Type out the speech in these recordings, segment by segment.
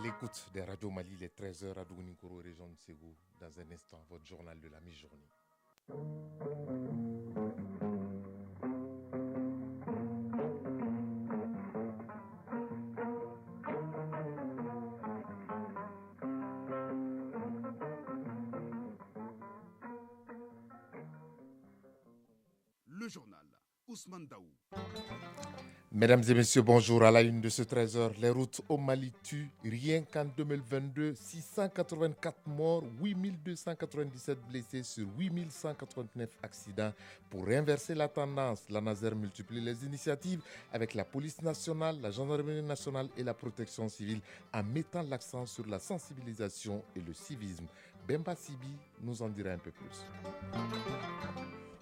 l'écoute des radios Mali, les 13h à Dougouninkoro, région de Ségou. Dans un instant, votre journal de la mi-journée. Le journal Ousmane Daou. Mesdames et messieurs, bonjour. À la une de ce 13h, les routes au Mali tuent rien qu'en 2022, 684 morts, 8297 blessés sur 8189 accidents. Pour renverser la tendance, la Nazer multiplie les initiatives avec la police nationale, la gendarmerie nationale et la protection civile en mettant l'accent sur la sensibilisation et le civisme. Bemba Sibi nous en dira un peu plus.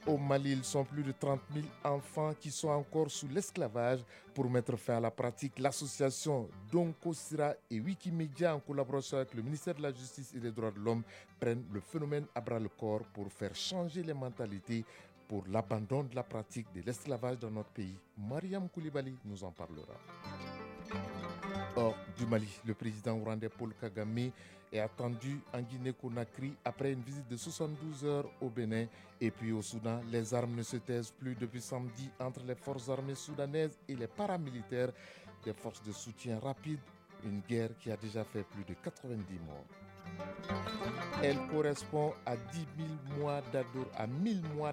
Au Mali, ils sont plus de 30 000 enfants qui sont encore sous l'esclavage. Pour mettre fin à la pratique, l'association Donko Sira et Wikimedia, en collaboration avec le ministère de la Justice et des Droits de l'Homme, prennent le phénomène à bras le corps pour faire changer les mentalités pour l'abandon de la pratique de l'esclavage dans notre pays. Mariam Koulibaly nous en parlera. Hors du Mali, le président rwandais Paul Kagame est attendu en Guinée-Conakry après une visite de 72 heures au Bénin. Et puis au Soudan, les armes ne se taisent plus depuis samedi entre les forces armées soudanaises et les paramilitaires des forces de soutien rapide. Une guerre qui a déjà fait plus de 90 morts. Elle correspond à 1000 mois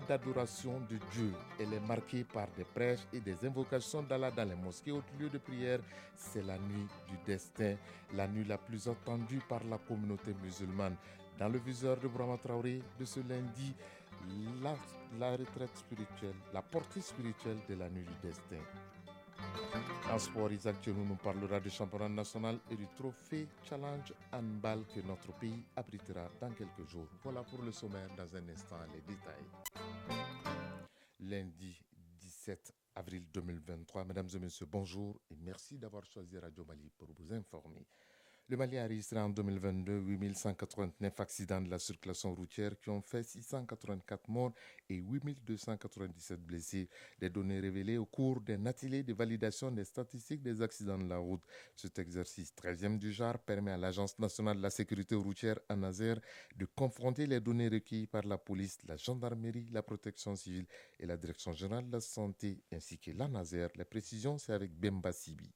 d'adoration de Dieu. Elle est marquée par des prêches et des invocations d'Allah dans les mosquées au lieu de prière. C'est la nuit du destin, la nuit la plus attendue par la communauté musulmane. Dans le viseur de Brahma Traoré de ce lundi, la retraite spirituelle, la portée spirituelle de la nuit du destin. En sport, Isaac Tchenou nous parlera du championnat national et du trophée Challenge Handball que notre pays abritera dans quelques jours. Voilà pour le sommaire, dans un instant les détails. Lundi 17 avril 2023, mesdames et messieurs, bonjour et merci d'avoir choisi Radio Mali pour vous informer. Le Mali a enregistré en 2022 8189 accidents de la circulation routière qui ont fait 684 morts et 8297 blessés. Des données révélées au cours d'un atelier de validation des statistiques des accidents de la route. Cet exercice 13e du genre permet à l'Agence nationale de la sécurité routière ANASER de confronter les données recueillies par la police, la gendarmerie, la protection civile et la direction générale de la santé ainsi que l'ANASER. Les précisions, c'est avec Bemba Sibi.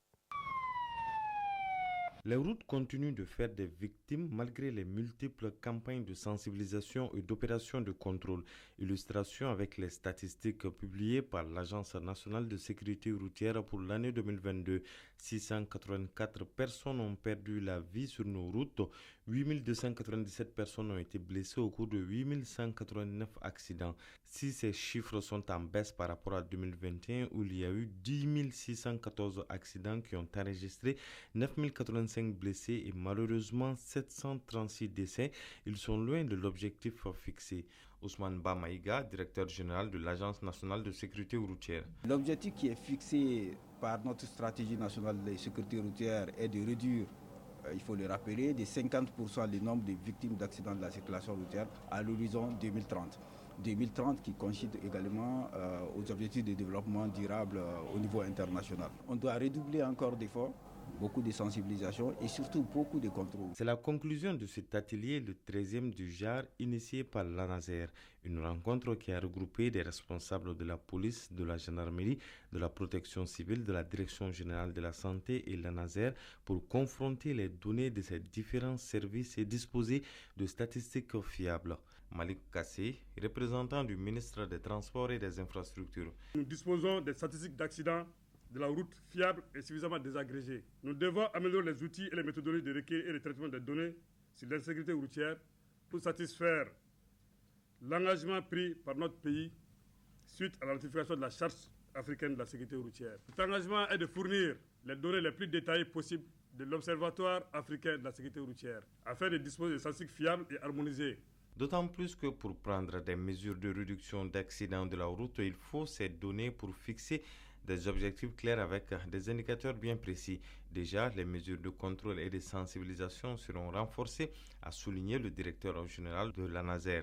Les routes continuent de faire des victimes malgré les multiples campagnes de sensibilisation et d'opérations de contrôle. Illustration avec les statistiques publiées par l'Agence nationale de sécurité routière pour l'année 2022. 684 personnes ont perdu la vie sur nos routes. 8297 personnes ont été blessées au cours de 8189 accidents. Si ces chiffres sont en baisse par rapport à 2021 où il y a eu 10 614 accidents qui ont enregistré 9085 blessés et malheureusement 736 décès, ils sont loin de l'objectif fixé. Ousmane Bamaïga, directeur général de l'Agence nationale de sécurité routière. L'objectif qui est fixé par notre stratégie nationale de sécurité routière est de réduire, il faut le rappeler, de 50% le nombre de victimes d'accidents de la circulation routière à l'horizon 2030. 2030 qui coïncide également aux objectifs de développement durable au niveau international. On doit redoubler encore d'efforts, beaucoup de sensibilisation et surtout beaucoup de contrôle. C'est la conclusion de cet atelier, le 13e du genre, initié par l'ANASER. Une rencontre qui a regroupé des responsables de la police, de la gendarmerie, de la protection civile, de la direction générale de la santé et l'ANASER pour confronter les données de ces différents services et disposer de statistiques fiables. Malik Kassé, représentant du ministre des Transports et des Infrastructures. Nous disposons des statistiques d'accidents de la route fiables et suffisamment désagrégées. Nous devons améliorer les outils et les méthodologies de recueil et de traitement des données sur l'insécurité routière pour satisfaire l'engagement pris par notre pays suite à la ratification de la Charte africaine de la sécurité routière. Cet engagement est de fournir les données les plus détaillées possibles de l'Observatoire africain de la sécurité routière afin de disposer de statistiques fiables et harmonisées. D'autant plus que pour prendre des mesures de réduction d'accidents de la route, il faut ces données pour fixer des objectifs clairs avec des indicateurs bien précis. Déjà, les mesures de contrôle et de sensibilisation seront renforcées, a souligné le directeur général de l'ANASER.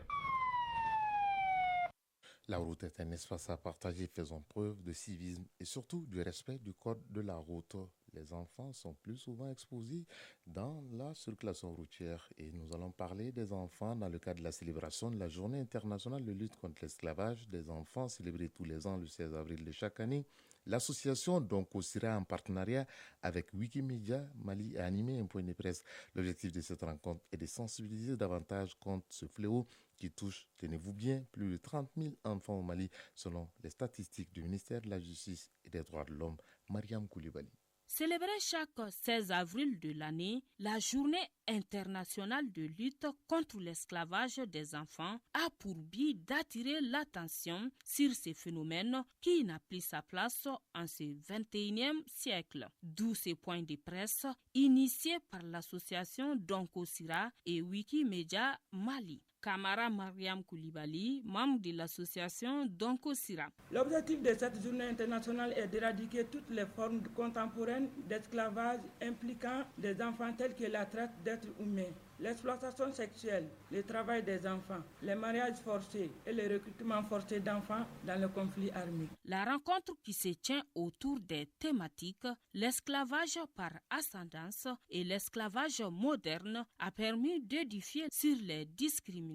La route est un espace à partager faisant preuve de civisme et surtout du respect du code de la route. Les enfants sont plus souvent exposés dans la circulation routière et nous allons parler des enfants dans le cadre de la célébration de la Journée internationale de lutte contre l'esclavage des enfants célébrée tous les ans le 16 avril de chaque année. L'association donc Osira en partenariat avec Wikimedia Mali a animé un point de presse. L'objectif de cette rencontre est de sensibiliser davantage contre ce fléau qui touche, tenez-vous bien, plus de 30 000 enfants au Mali selon les statistiques du ministère de la Justice et des Droits de l'Homme. Mariam Koulibaly. Célébrer chaque 16 avril de l'année la Journée internationale de lutte contre l'esclavage des enfants a pour but d'attirer l'attention sur ces phénomènes qui n'a plus sa place en ce 21e siècle. D'où ces points de presse initiés par l'association Donkosira et Wikimedia Mali. Kamara Mariam Koulibaly, membre de l'association Donkosira. L'objectif de cette journée internationale est d'éradiquer toutes les formes contemporaines d'esclavage impliquant des enfants tels que la traite d'êtres humains, l'exploitation sexuelle, le travail des enfants, les mariages forcés et le recrutement forcé d'enfants dans le conflit armé. La rencontre qui se tient autour des thématiques l'esclavage par ascendance et l'esclavage moderne a permis d'édifier sur les discriminations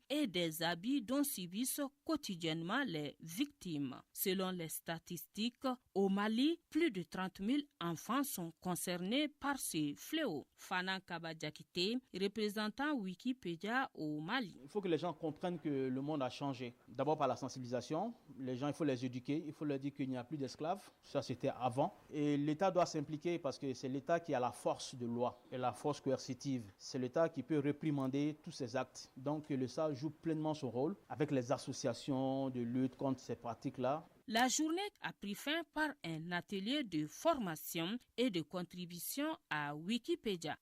et des abus dont subissent quotidiennement les victimes. Selon les statistiques, au Mali, plus de 30 000 enfants sont concernés par ce fléau. Fana Kabadjakite, représentant Wikipédia au Mali. Il faut que les gens comprennent que le monde a changé. D'abord par la sensibilisation. Les gens, il faut les éduquer. Il faut leur dire qu'il n'y a plus d'esclaves. Ça, c'était avant. Et l'État doit s'impliquer parce que c'est l'État qui a la force de loi et la force coercitive. C'est l'État qui peut réprimander tous ces actes. Donc, l'État joue pleinement son rôle avec les associations de lutte contre ces pratiques-là. La journée a pris fin par un atelier de formation et de contribution à Wikipédia.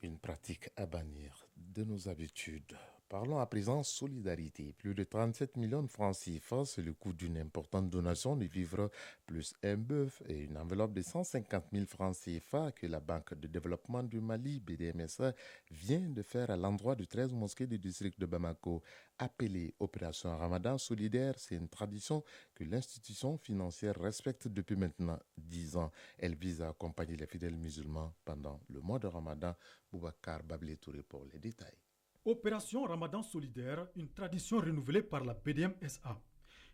Une pratique à bannir de nos habitudes. Parlons à présent solidarité. Plus de 37 millions de francs CFA, c'est le coût d'une importante donation de vivres plus un bœuf et une enveloppe de 150 000 francs CFA que la Banque de développement du Mali, BDMSA, vient de faire à l'endroit de 13 mosquées du district de Bamako. Appelée Opération Ramadan solidaire, c'est une tradition que l'institution financière respecte depuis maintenant 10 ans. Elle vise à accompagner les fidèles musulmans pendant le mois de Ramadan. Boubacar Bablé-Touré pour les détails. Opération Ramadan solidaire, une tradition renouvelée par la BDMSA.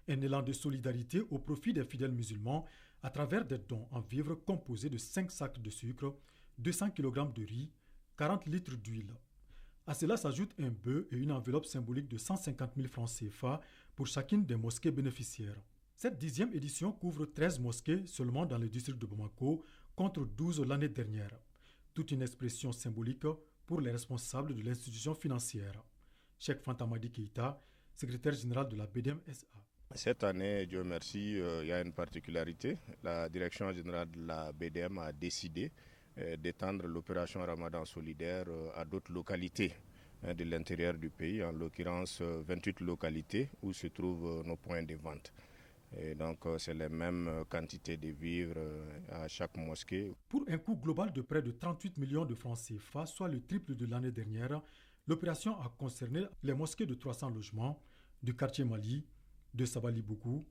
Un élan de solidarité au profit des fidèles musulmans à travers des dons en vivres composés de 5 sacs de sucre, 200 kg de riz, 40 litres d'huile. À cela s'ajoute un bœuf et une enveloppe symbolique de 150 000 francs CFA pour chacune des mosquées bénéficiaires. Cette 10e édition couvre 13 mosquées seulement dans le district de Bamako contre 12 l'année dernière. Toute une expression symbolique pour les responsables de l'institution financière. Cheikh Fantamadi Keïta, secrétaire général de la BDMSA. Cette année, Dieu merci, il y a une particularité. La direction générale de la BDM a décidé d'étendre l'opération Ramadan solidaire à d'autres localités de l'intérieur du pays, en l'occurrence 28 localités où se trouvent nos points de vente. Et donc, c'est les mêmes quantités de vivres à chaque mosquée. Pour un coût global de près de 38 millions de francs CFA, soit le triple de l'année dernière, l'opération a concerné les mosquées de 300 logements, du quartier Mali, de Sabali Bougou,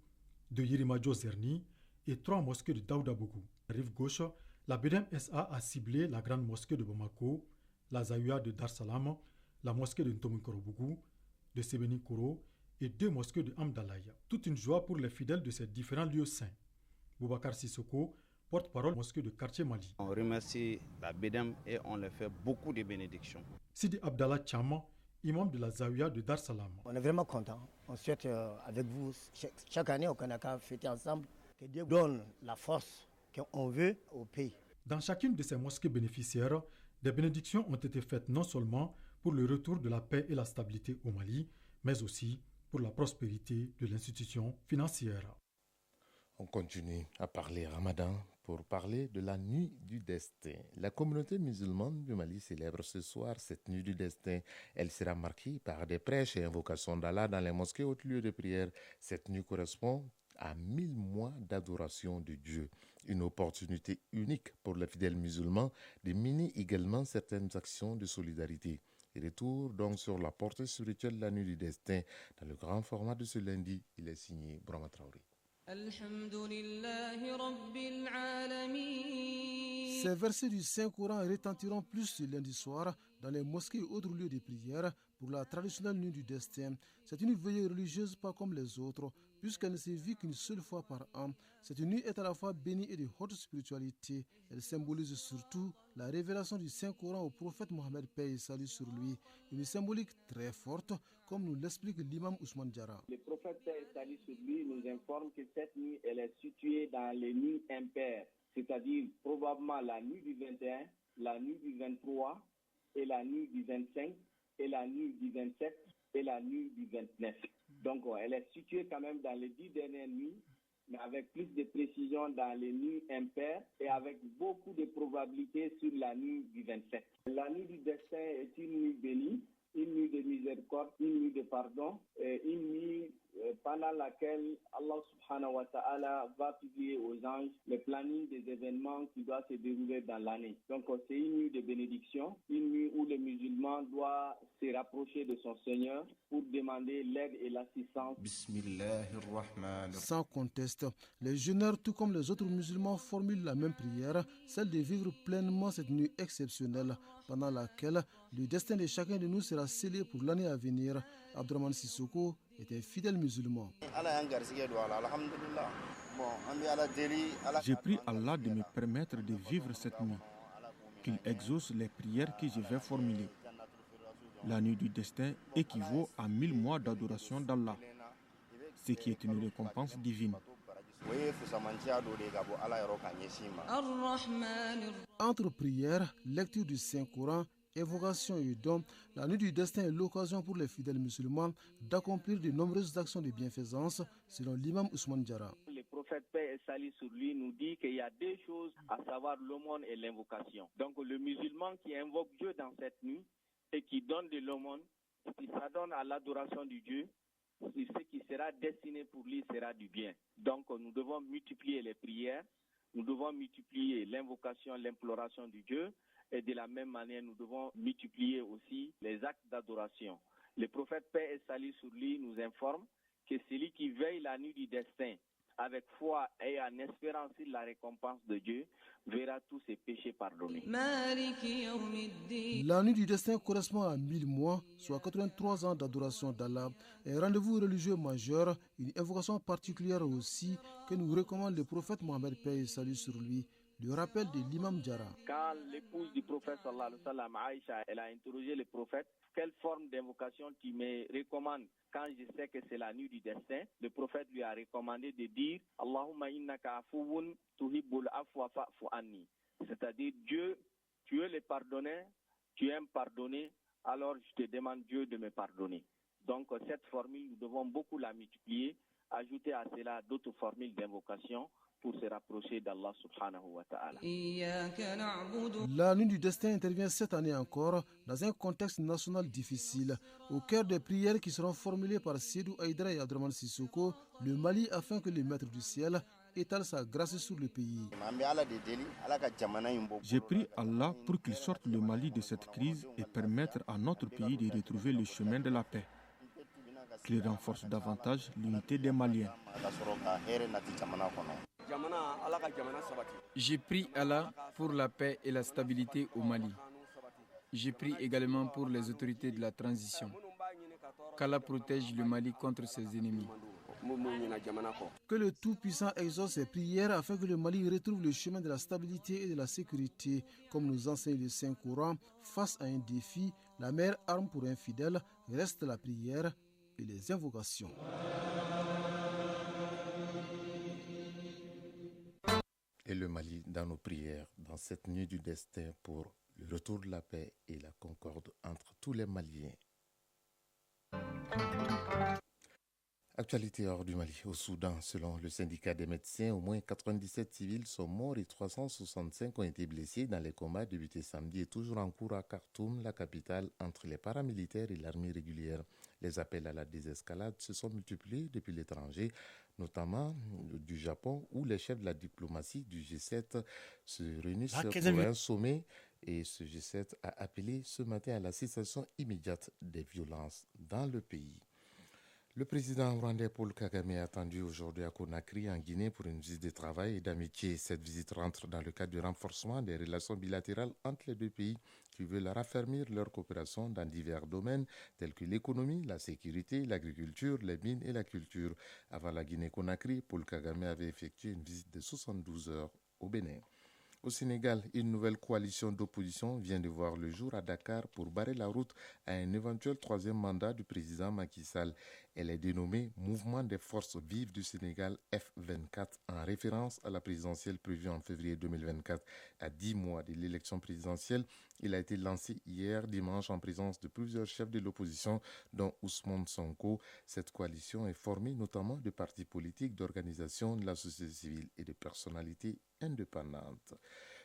de Yirimadio Zerni et 3 mosquées de Daouda Bougou. Rive gauche, la BDMSA a ciblé la grande mosquée de Bamako, la Zaouia de Dar Salam, la mosquée de Ntominkoro Bougou, de Sebeni Koro, et 2 mosquées de Amdalaï. Toute une joie pour les fidèles de ces différents lieux saints. Boubacar Sissoko, porte-parole mosquée de quartier Mali. On remercie la BDM et on leur fait beaucoup de bénédictions. Sidi Abdallah Chama, imam de la Zaouia de Dar Salam. On est vraiment content. On souhaite avec vous, chaque année au Kanaka, fêter ensemble, que Dieu donne la force qu'on veut au pays. Dans chacune de ces mosquées bénéficiaires, des bénédictions ont été faites non seulement pour le retour de la paix et la stabilité au Mali, mais aussi pour la prospérité de l'institution financière. On continue à parler Ramadan pour parler de la nuit du destin. La communauté musulmane du Mali célèbre ce soir cette nuit du destin. Elle sera marquée par des prêches et invocations d'Allah dans les mosquées au lieu de prière. Cette nuit correspond à 1000 mois d'adoration de Dieu. Une opportunité unique pour les fidèles musulmans de mener également certaines actions de solidarité. Retour donc sur la portée spirituelle de la nuit du destin. Dans le grand format de ce lundi, il est signé Brahma Traoré. Ces versets du Saint-Coran retentiront plus ce lundi soir dans les mosquées et autres lieux de prière pour la traditionnelle nuit du destin. C'est une veillée religieuse pas comme les autres, puisqu'elle ne se vit qu'une seule fois par an. Cette nuit est à la fois bénie et de haute spiritualité. Elle symbolise surtout la révélation du Saint-Coran au prophète Mohammed, paix et salut sur lui. Une symbolique très forte, comme nous l'explique l'imam Ousmane Diarra. Le prophète, paix et salut sur lui, nous informe que cette nuit, elle est située dans les nuits impaires, c'est-à-dire probablement la nuit du 21, la nuit du 23, et la nuit du 25, et la nuit du 27, et la nuit du 29. Donc, elle est située quand même dans les 10 dernières nuits, mais avec plus de précision dans les nuits impaires et avec beaucoup de probabilité sur la nuit du 27. La nuit du destin est une nuit bénie, une nuit de miséricorde, une nuit de pardon, une nuit pendant laquelle Allah subhanahu wa ta'ala va publier aux anges le planning des événements qui doivent se dérouler dans l'année. Donc c'est une nuit de bénédiction, une nuit où le musulman doit se rapprocher de son Seigneur pour demander l'aide et l'assistance. Sans conteste, les jeûneurs, tout comme les autres musulmans, formulent la même prière, celle de vivre pleinement cette nuit exceptionnelle, pendant laquelle le destin de chacun de nous sera scellé pour l'année à venir. Abdourahmane Sissoko est un fidèle musulman. J'ai prié Allah de me permettre de vivre cette nuit, qu'il exauce les prières que je vais formuler. La nuit du destin équivaut à 1000 mois d'adoration d'Allah, ce qui est une récompense divine. Entre prières, lecture du Saint-Coran, évocation et dons, la nuit du destin est l'occasion pour les fidèles musulmans d'accomplir de nombreuses actions de bienfaisance, selon l'imam Ousmane Diarra. Le prophète, paix et salut sur lui, nous dit qu'il y a deux choses, à savoir l'aumône et l'invocation. Donc le musulman qui invoque Dieu dans cette nuit et qui donne de l'aumône, qui s'adonne à l'adoration du Dieu, ce qui sera destiné pour lui sera du bien. Donc nous devons multiplier les prières, nous devons multiplier l'invocation, l'imploration du Dieu, et de la même manière, nous devons multiplier aussi les actes d'adoration. Le prophète, paix et salut sur lui, nous informe que celui qui veille la nuit du destin avec foi et en espérant sur la récompense de Dieu verra tous ses péchés pardonnés. La nuit du destin correspond à 1000 mois, soit 83 ans d'adoration d'Allah. Un rendez-vous religieux majeur, une invocation particulière aussi que nous recommande le prophète Mohammed, paix et salut sur lui. Le rappel de l'imam Diarra. Quand l'épouse du prophète sallallahu alayhi wa sallam, Aïcha, elle a interrogé le prophète, quelle forme d'invocation tu me recommandes quand je sais que c'est la nuit du destin? Le prophète lui a recommandé de dire Allahumma innaka afuwun tuhibbul afwa fa'fu anni. C'est-à-dire Dieu, tu es le pardonneur, tu aimes pardonner, alors je te demande Dieu de me pardonner. Donc cette formule, nous devons beaucoup la multiplier, ajouter à cela d'autres formules d'invocation pour se rapprocher d'Allah subhanahu wa ta'ala. La nuit du destin intervient cette année encore dans un contexte national difficile. Au cœur des prières qui seront formulées par Seydou Aïdara et Abdourahmane Sissoko, le Mali, afin que le Maître du Ciel étale sa grâce sur le pays. J'ai prié Allah pour qu'il sorte le Mali de cette crise et permettre à notre pays de retrouver le chemin de la paix, qu'il renforce davantage l'unité des Maliens. J'ai prié Allah pour la paix et la stabilité au Mali. J'ai prié également pour les autorités de la transition. Qu'Allah protège le Mali contre ses ennemis. Que le Tout-Puissant exauce ses prières afin que le Mali retrouve le chemin de la stabilité et de la sécurité. Comme nous enseigne le Saint-Coran, face à un défi, la meilleure arme pour un fidèle reste la prière et les invocations. Et le Mali dans nos prières, dans cette nuit du destin pour le retour de la paix et la concorde entre tous les Maliens. Actualité hors du Mali. Au Soudan, selon le syndicat des médecins, au moins 97 civils sont morts et 365 ont été blessés dans les combats débutés samedi et toujours en cours à Khartoum, la capitale, entre les paramilitaires et l'armée régulière. Les appels à la désescalade se sont multipliés depuis l'étranger, notamment du Japon, où les chefs de la diplomatie du G7 se réunissent pour un sommet Et ce G7 a appelé ce matin à la cessation immédiate des violences dans le pays. Le président rwandais Paul Kagame est attendu aujourd'hui à Conakry, en Guinée, pour une visite de travail et d'amitié. Cette visite rentre dans le cadre du renforcement des relations bilatérales entre les deux pays qui veulent raffermir leur coopération dans divers domaines tels que l'économie, la sécurité, l'agriculture, les mines et la culture. Avant la Guinée-Conakry, Paul Kagame avait effectué une visite de 72 heures au Bénin. Au Sénégal, une nouvelle coalition d'opposition vient de voir le jour à Dakar pour barrer la route à un éventuel troisième mandat du président Macky Sall. Elle est dénommée Mouvement des forces vives du Sénégal F24 en référence à la présidentielle prévue en février 2024. À 10 mois de l'élection présidentielle, il a été lancé hier dimanche en présence de plusieurs chefs de l'opposition, dont Ousmane Sonko. Cette coalition est formée notamment de partis politiques, d'organisations de la société civile et de personnalités indépendantes.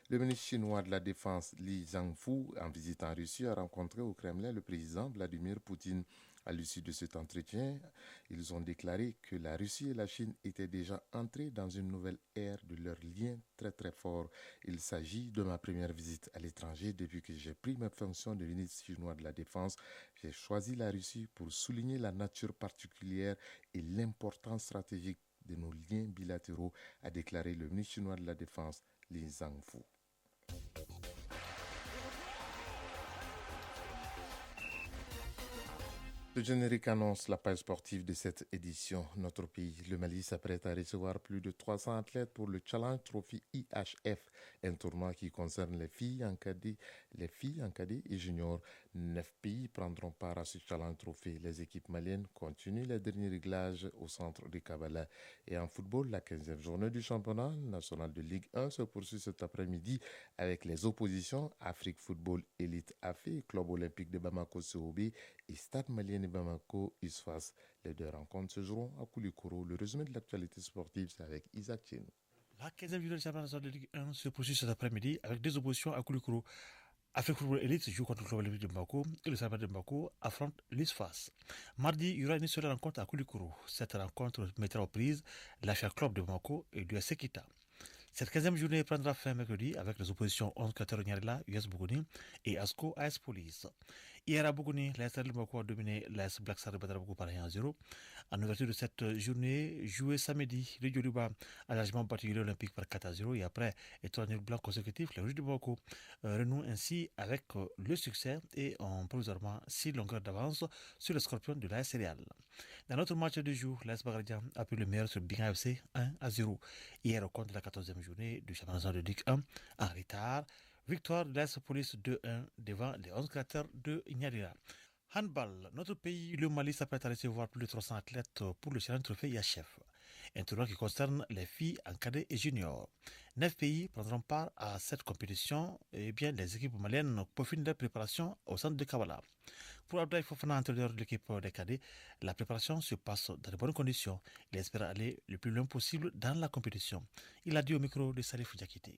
Le ministre chinois de la Défense, Li Zhangfu, en visite en Russie, a rencontré au Kremlin le président Vladimir Poutine. À l'issue de cet entretien, ils ont déclaré que la Russie et la Chine étaient déjà entrées dans une nouvelle ère de leurs liens très très forts. Il s'agit de ma première visite à l'étranger depuis que j'ai pris ma fonction de ministre chinois de la Défense. J'ai choisi la Russie pour souligner la nature particulière et l'importance stratégique de nos liens bilatéraux, a déclaré le ministre chinois de la Défense, Li Zhangfu. Le générique annonce la page sportive de cette édition. Notre pays, le Mali, s'apprête à recevoir plus de 300 athlètes pour le Challenge Trophy IHF, un tournoi qui concerne les filles en cadet et juniors. 9 pays prendront part à ce Challenge Trophy. Les équipes maliennes continuent les derniers réglages au centre de Kabbalah. Et en football, la 15e journée du championnat national de Ligue 1 se poursuit cet après-midi avec les oppositions Afrique Football Elite AFE, Club Olympique de Bamako COB et Stade Malien de Bamako ISFAS. Les deux rencontres se joueront à Koulikoro. Le résumé de l'actualité sportive, c'est avec Isaac Cheno. La 15e journée du championnat national de Ligue 1 se poursuit cet après-midi avec deux oppositions à Koulikoro. Afrique Football Elite joue contre le Club Olympique de Bamako et le Stade Malien de Bamako affronte l'ISFAS. Mardi, il y aura une seule rencontre à Koulikoro. Cette rencontre mettra aux prises l'AFA Club de Bamako et l'US Sekita. Cette 15e journée prendra fin mercredi avec les oppositions 11 Qatar Nyarela, US Bougouni et ASCO AS Police. Hier à Bougouni, l'AS de Bamako a dominé l'AS Black Star de Badarabougou par 1-0. En ouverture de cette journée, jouée samedi, le Yoruba a largement battu l'Olympique par 4-0 et après 3 nuls blancs consécutifs, les Rouges de Bamako renouent ainsi avec le succès et ont provisoirement 6 longueurs d'avance sur les Scorpions de l'AS Real. Dans notre match de jour, l'AS Bagaradia a pris le meilleur sur Binga FC 1-0. Hier au compte de la 14e journée du championnat de Ligue 1 en retard. Victoire de l'AS Police 2-1 devant les 11 cratères de Nyadira. Handball, notre pays, le Mali, s'apprête à recevoir plus de 300 athlètes pour le Challenge Trophy IHF. Un tournoi qui concerne les filles en cadet et juniors. 9 pays prendront part à cette compétition et bien les équipes maliennes peaufinent leur préparation au centre de Kabbalah. Pour Abdoulaye Fofana, entraîneur de l'équipe des cadets, la préparation se passe dans de bonnes conditions. Il espère aller le plus loin possible dans la compétition. Il a dit au micro de Salif Diakité.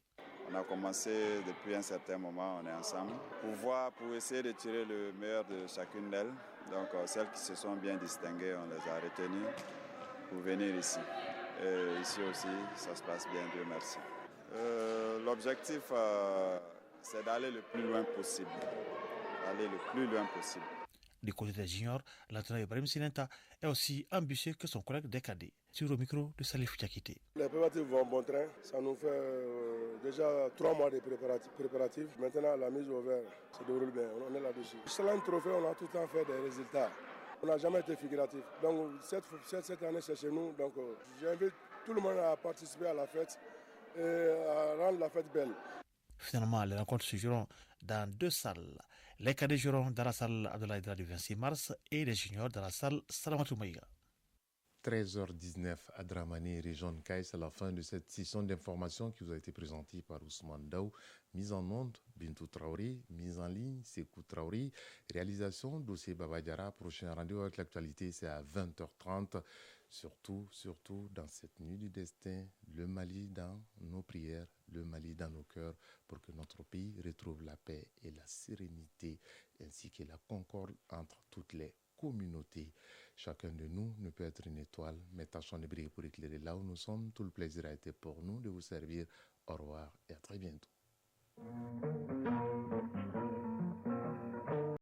On a commencé depuis un certain moment, on est ensemble, pour essayer de tirer le meilleur de chacune d'elles. Donc celles qui se sont bien distinguées, on les a retenues pour venir ici. Et ici aussi, ça se passe bien, Dieu merci. L'objectif, c'est d'aller le plus loin possible. Du côté des juniors, l'entraîneur Ibrahim Sinenta est aussi ambitieux que son collègue des cadets. Sur le micro de Salif Diakité. Les préparatifs vont bon train. Ça nous fait déjà 3 mois de préparatifs. Maintenant, la mise au vert se déroule bien. On est là-dessus. Sur un trophée, on a tout le temps fait des résultats. On n'a jamais été figuratif. Donc cette année, c'est chez nous. Donc j'invite tout le monde à participer à la fête et à rendre la fête belle. Finalement, les rencontres se joueront dans 2 salles. Les cadets joueront dans la salle Abdoulaye Dra du 26 mars et les juniors dans la salle Salamatou Maïga. 13h19 à Dramani, région de Caïs, à la fin de cette session d'information qui vous a été présentée par Ousmane Daou. Mise en onde, Bintou Traoré. Mise en ligne, Sekou Traoré. Réalisation, dossier Baba Diara. Prochain rendez-vous avec l'actualité, c'est à 20h30. Surtout, dans cette nuit du destin, le Mali dans nos prières, le Mali dans nos cœurs, pour que notre pays retrouve la paix et la sérénité, ainsi que la concorde entre toutes les communautés. Chacun de nous ne peut être une étoile, mais tâchons de briller pour éclairer là où nous sommes. Tout le plaisir a été pour nous de vous servir. Au revoir et à très bientôt.